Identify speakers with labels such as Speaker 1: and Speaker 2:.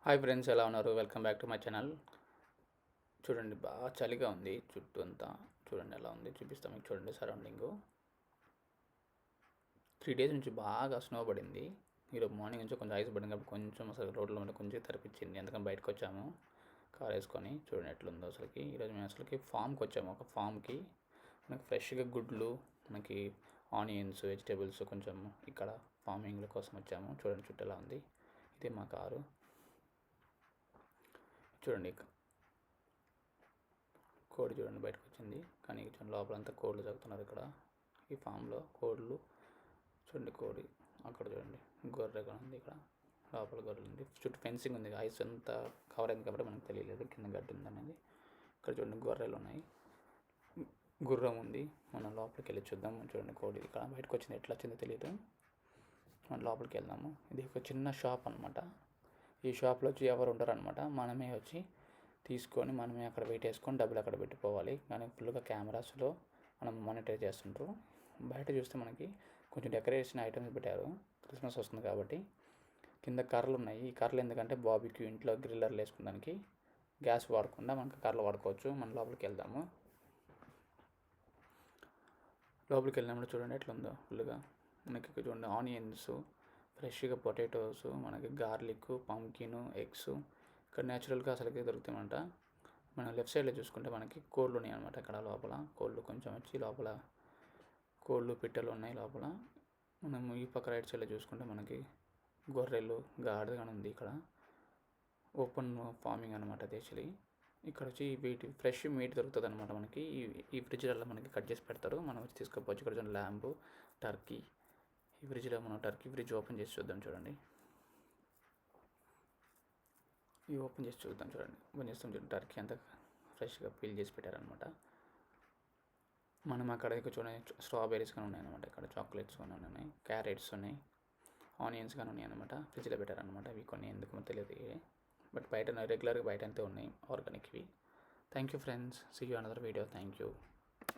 Speaker 1: Hi friends, ఎలా ఉన్నారు? Welcome back to my channel. చూడండి, బాగా చలిగా ఉంది. చుట్టూ అంతా చూడండి ఎలా ఉంది, చూపిస్తాం మీకు. చూడండి సరౌండింగు. 3 డేస్ నుంచి బాగా స్నో పడింది. ఈరోజు మార్నింగ్ నుంచి కొంచెం ఐస్ పడింది కాబట్టి కొంచెం అసలు రోడ్ల మీద కొంచెం తెరిపించింది. అందుకని బయటకు వచ్చాము కార్ వేసుకొని. చూడండి ఎట్లుందో అసలుకి. ఈరోజు మేము అసలుకి ఫామ్కి వచ్చాము. ఒక ఫామ్కి మనకి ఫ్రెష్గా గుడ్లు, మనకి ఆనియన్స్, వెజిటేబుల్స్ కొంచెం ఇక్కడ ఫార్మింగ్ల కోసం వచ్చాము. చూడండి చుట్టూ ఎలా ఉంది. ఇదే మా కారు. చూడండి, కోడి చూడండి బయటకు వచ్చింది. కానీ చూడండి లోపలంతా కోళ్ళు చదువుతున్నారు. ఇక్కడ ఈ ఫామ్లో కోళ్ళు చూడండి. కోడి అక్కడ చూడండి, గొర్రె ఉంది. ఇక్కడ లోపల గొర్రెలు ఉంది. చుట్టూ ఫెన్సింగ్ ఉంది. ఐస్ అంతా కవర్ అయింది కాబట్టి మనకు తెలియలేదు కింద గడ్డి ఉందనేది. ఇక్కడ చూడండి గొర్రెలు ఉన్నాయి, గుర్రం ఉంది. మనం లోపలికి వెళ్ళి చూద్దాం. చూడండి కోడి ఇక్కడ బయటకు వచ్చింది. ఎట్లా వచ్చిందో తెలియదు. మనం లోపలికి వెళ్దాము. ఇది ఒక చిన్న షాప్ అనమాట. ఈ షాప్లో వచ్చి ఎవరు ఉంటారు అనమాట. మనమే వచ్చి తీసుకొని మనమే అక్కడ వెయిట్ వేసుకొని డబ్బులు అక్కడ పెట్టుకోవాలి. కానీ ఫుల్గా కెమెరాస్లో మనం మానిటర్ చేస్తుంటారు. బయట చూస్తే మనకి కొంచెం డెకరేషన్ ఐటమ్స్ పెట్టారు. క్రిస్మస్ వస్తుంది కాబట్టి కింద కర్రలు ఉన్నాయి. ఈ కర్రలు ఎందుకంటే బాబీక్యూ ఇంట్లో గ్రిల్లర్లు వేసుకున్నానికి గ్యాస్ వాడకుండా మనకి కర్రలు వాడుకోవచ్చు. మనం లోపలికి వెళ్దాము. లోపలికి వెళ్ళినప్పుడు చూడండి ఎట్లుందో. ఫుల్గా మనకి చూడండి ఆనియన్స్, ఫ్రెష్గా పొటాటోస్, మనకి గార్లిక్, పంకిన్, ఎగ్స్ ఇక్కడ న్యాచురల్గా అసలుకి దొరుకుతాయన్నమాట. మనం లెఫ్ట్ సైడ్లో చూసుకుంటే మనకి కోళ్ళు ఉన్నాయి అనమాట. ఇక్కడ లోపల కోళ్ళు కొంచెం వచ్చి లోపల కోళ్ళు పిట్టలు ఉన్నాయి లోపల. మనం ఈ పక్క రైట్ సైడ్లో చూసుకుంటే మనకి గొర్రెలు, గాడిద కానీ ఉంది. ఇక్కడ ఓపెన్ ఫార్మింగ్ అనమాట దేశీ. ఇక్కడ వచ్చి వీటి ఫ్రెష్ మీట్ దొరుకుతుంది అనమాట. మనకి ఈ ఫ్రిడ్జ్లలో మనకి కట్ చేసి పెడతారు. మనం వచ్చి తీసుకోవచ్చు. ఇక్కడ చూడండి ల్యాంబు, టర్కీ. ఈ ఫ్రిడ్జ్లో మనం టర్కీ ఫ్రిడ్జ్ ఓపెన్ చేసి చూద్దాం. చూడండి, ఇవి ఓపెన్ చేసి చూద్దాం. చూడండి ఓపెన్ చేస్తాం. చూడండి టర్కీ అంతా ఫ్రెష్గా పీల్ చేసి పెట్టారనమాట. మనం అక్కడ చూడండి స్ట్రాబెర్రీస్ కానీ ఉన్నాయన్నమాట. ఇక్కడ చాక్లెట్స్ కానీ ఉన్నాయి, క్యారెట్స్ ఉన్నాయి, ఆనియన్స్ కానీ ఉన్నాయి అనమాట. ఫ్రిడ్జ్లో పెట్టారనమాట. ఇవి కొన్ని ఎందుకు తెలియదు, బట్ బయట రెగ్యులర్గా బయట అంతే ఉన్నాయి ఆర్గానిక్వి. Thank you friends. See you another video. Thank you.